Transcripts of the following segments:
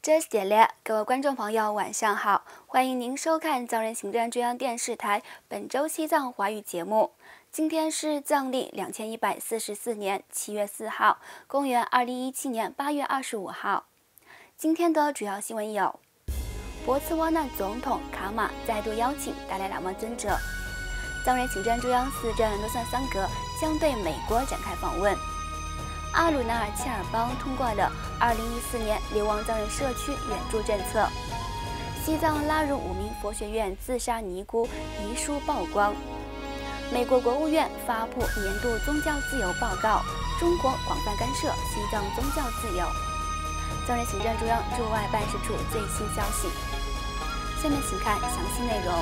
这是点列，各位观众朋友，晚上好，欢迎您收看藏人行政中央电视台本周西藏华语节目。今天是藏历2144年7月4号，公元2017年8月25号。今天的主要新闻有：博茨瓦纳总统卡马再度邀请达赖喇嘛尊者；藏人行政中央司政罗桑桑格将对美国展开访问；阿鲁纳尔切尔邦通过了2014年流亡藏人社区援助政策；西藏拉入5名佛学院自杀尼姑遗书曝光；美国国务院发布年度宗教自由报告，中国广泛干涉西藏宗教自由。藏人行政中央驻外办事处最新消息。下面请看详细内容。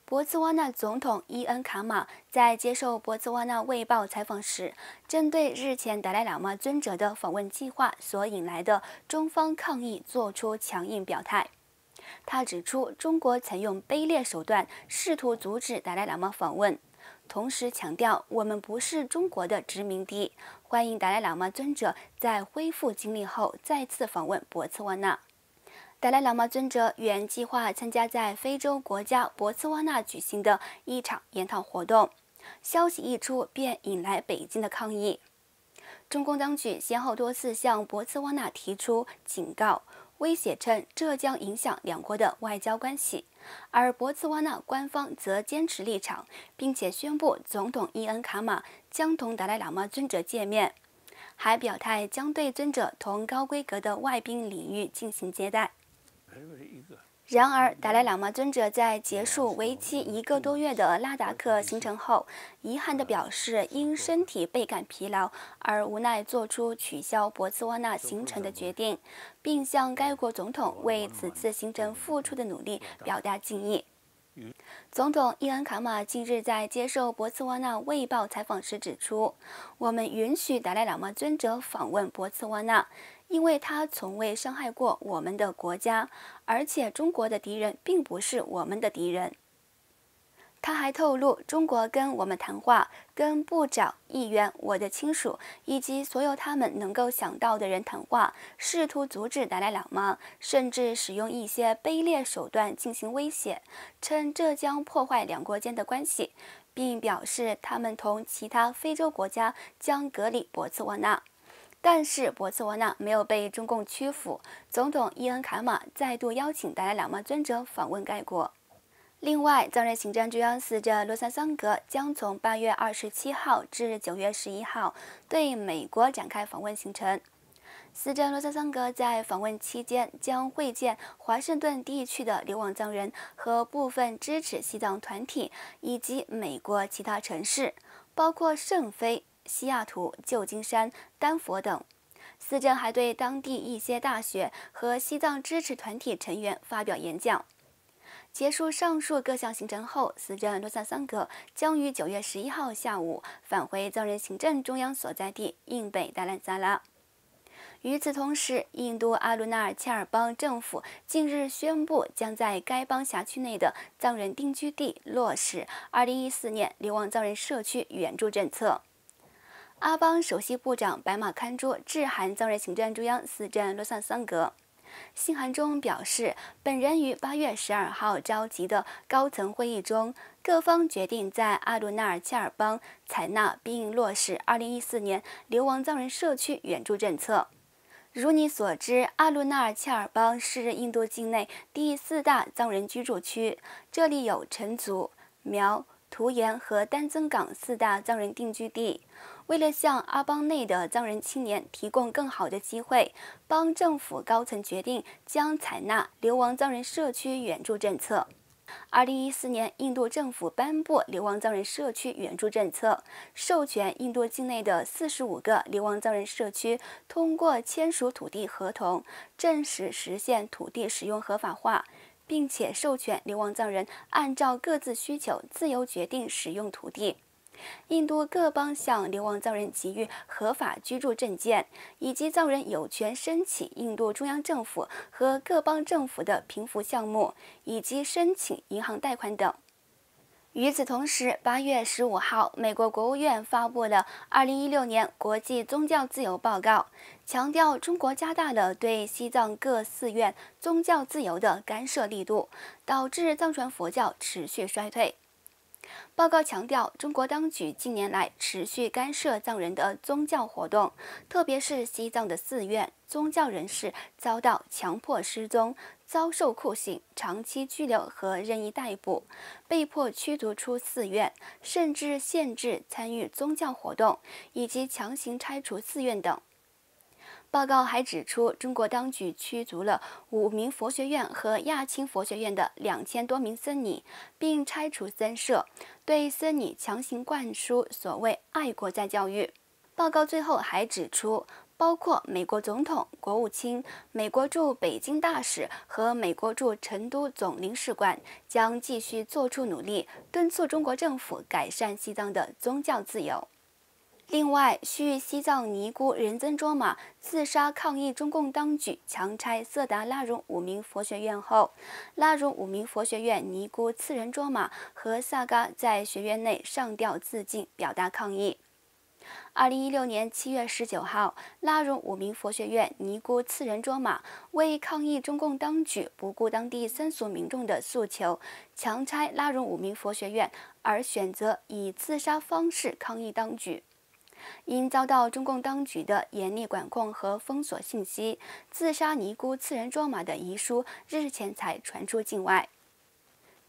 博茨瓦纳总统伊恩卡马在接受博茨瓦纳卫报采访时，针对日前达赖喇嘛尊者的访问计划所引来的中方抗议作出强硬表态。他指出，中国曾用卑劣手段试图阻止达赖喇嘛访问，同时强调我们不是中国的殖民地，欢迎达赖喇嘛尊者在恢复精力后再次访问博茨瓦纳。达赖喇嘛尊者原计划参加在非洲国家博茨瓦纳举行的一场研讨活动，消息一出便引来北京的抗议。中共当局先后多次向博茨瓦纳提出警告，威胁称这将影响两国的外交关系，而博茨瓦纳官方则坚持立场，并且宣布总统伊恩卡马将同达赖喇嘛尊者见面，还表态将对尊者同高规格的外宾礼遇进行接待。然而，达赖喇嘛尊者在结束为期1个多月的拉达克行程后，遗憾地表示因身体倍感疲劳而无奈做出取消博茨瓦纳行程的决定，并向该国总统为此次行程付出的努力表达敬意。总统伊恩卡马近日在接受博茨瓦纳卫报采访时指出，我们允许达赖喇嘛尊者访问博茨瓦纳，因为他从未伤害过我们的国家，而且中国的敌人并不是我们的敌人。他还透露，中国跟我们谈话，跟部长、议员、我的亲属以及所有他们能够想到的人谈话，试图阻止达赖喇嘛，甚至使用一些卑劣手段进行威胁，称这将破坏两国间的关系，并表示他们同其他非洲国家将隔离博茨瓦纳。但是博茨瓦纳没有被中共屈服，总统伊恩卡马再度邀请达赖喇嘛尊者访问该国。另外，藏人行政中央司政罗桑桑格将从8月27号至9月11号对美国展开访问行程。司政罗桑桑格在访问期间将会见华盛顿地区的流亡藏人和部分支持西藏团体，以及美国其他城市，包括圣菲、西雅图、旧金山、丹佛等。司政还对当地一些大学和西藏支持团体成员发表演讲。结束上述各项行程后，司政罗桑桑格将于9月11号下午返回藏人行政中央所在地印北达兰萨拉。与此同时，印度阿鲁纳尔切尔邦政府近日宣布，将在该邦辖区内的藏人定居地落实2014年流亡藏人社区援助政策。阿邦首席部长白马堪珠致函藏人行政中央司政罗桑桑格，信函中表示，本人于8月12号召集的高层会议中，各方决定在阿鲁纳尔切尔邦采纳并落实2014年流亡藏人社区援助政策。如你所知，阿鲁纳尔切尔邦是印度境内第4大藏人居住区，这里有陈族、苗、图颜和丹增港4大藏人定居地。为了向阿邦内的藏人青年提供更好的机会，邦政府高层决定将采纳流亡藏人社区援助政策。2014年，印度政府颁布流亡藏人社区援助政策，授权印度境内的45个流亡藏人社区通过签署土地合同，证实实现土地使用合法化，并且授权流亡藏人按照各自需求自由决定使用土地。印度各邦向流亡藏人给予合法居住证件，以及藏人有权申请印度中央政府和各邦政府的贫富项目，以及申请银行贷款等。与此同时，8月15号，美国国务院发布了2016年国际宗教自由报告，强调中国加大了对西藏各寺院宗教自由的干涉力度，导致藏传佛教持续衰退。报告强调，中国当局近年来持续干涉藏人的宗教活动，特别是西藏的寺院，宗教人士遭到强迫失踪、遭受酷刑、长期拘留和任意逮捕，被迫驱逐出寺院，甚至限制参与宗教活动，以及强行拆除寺院等。报告还指出，中国当局驱逐了5名佛学院和亚青佛学院的2000多名僧尼，并拆除僧舍，对僧尼强行灌输所谓爱国在教育。报告最后还指出，包括美国总统、国务卿、美国驻北京大使和美国驻成都总领事馆将继续做出努力，敦促中国政府改善西藏的宗教自由。另外，续西藏尼姑仁增卓玛自杀抗议中共当局强拆色达拉荣5名佛学院后，拉荣5名佛学院尼姑次仁卓玛和萨嘎在学院内上吊自尽，表达抗议。2016年7月19号，拉荣5名佛学院尼姑次仁卓玛为抗议中共当局不顾当地僧俗民众的诉求，强拆拉荣5名佛学院，而选择以自杀方式抗议当局。因遭到中共当局的严厉管控和封锁信息，自杀尼姑次仁卓玛的遗书日前才传出境外。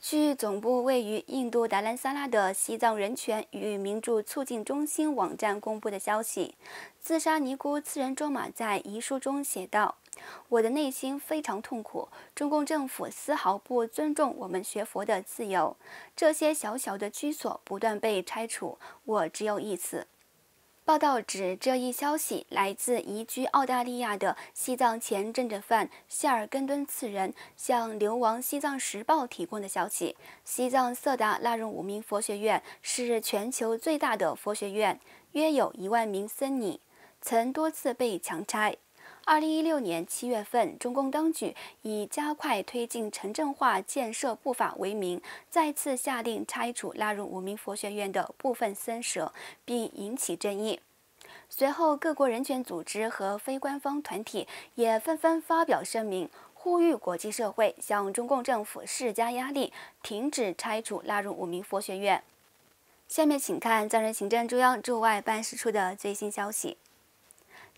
据总部位于印度达兰萨拉的西藏人权与民主促进中心网站公布的消息，自杀尼姑次仁卓玛在遗书中写道：“我的内心非常痛苦，中共政府丝毫不尊重我们学佛的自由，这些小小的居所不断被拆除，我只有一死。”报道指，这一消息来自移居澳大利亚的西藏前政治犯谢尔根敦次仁向流亡西藏时报提供的消息。西藏色达拉荣5名佛学院是全球最大的佛学院，约有1万名僧尼，曾多次被强拆。2016年7月份，中共当局以加快推进城镇化建设步伐为名，再次下令拆除拉荣5名佛学院的部分僧舍，并引起争议。随后，各国人权组织和非官方团体也纷纷发表声明，呼吁国际社会向中共政府施加压力，停止拆除拉荣5名佛学院。下面请看藏人行政中央驻外办事处的最新消息。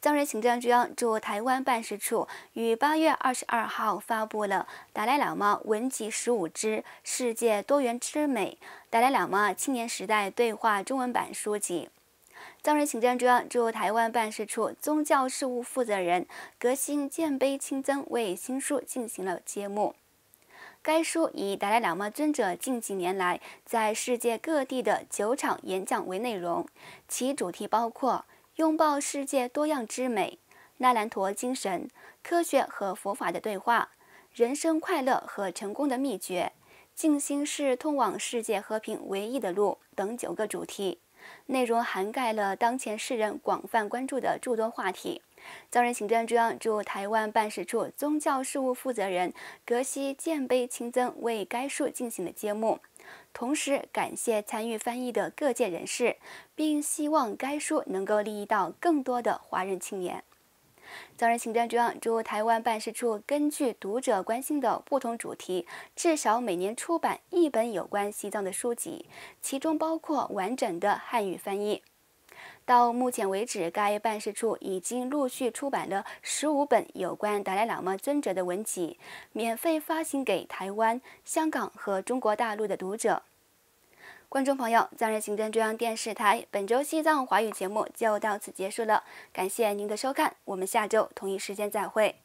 藏人行政中央驻台湾办事处于8月22号发布了达赖喇嘛文集15之世界多元之美达赖喇嘛青年时代对话中文版书籍。藏人行政中央驻台湾办事处宗教事务负责人格辛建碑清增为新书进行了揭幕。该书以达赖喇嘛尊者近几年来在世界各地的9场演讲为内容，其主题包括拥抱世界多样之美、那兰陀精神、科学和佛法的对话、人生快乐和成功的秘诀、静心是通往世界和平唯一的路等9个主题，内容涵盖了当前世人广泛关注的诸多话题。藏人行政中央驻台湾办事处宗教事务负责人格西建碑清增为该书进行了揭幕，同时感谢参与翻译的各界人士，并希望该书能够利益到更多的华人青年。藏人行政中央驻台湾办事处根据读者关心的不同主题，至少每年出版1本有关西藏的书籍，其中包括完整的汉语翻译。到目前为止，该办事处已经陆续出版了15本有关达赖喇嘛尊者的文集，免费发行给台湾、香港和中国大陆的读者。观众朋友，藏人行政中央电视台本周西藏华语节目就到此结束了，感谢您的收看，我们下周同一时间再会。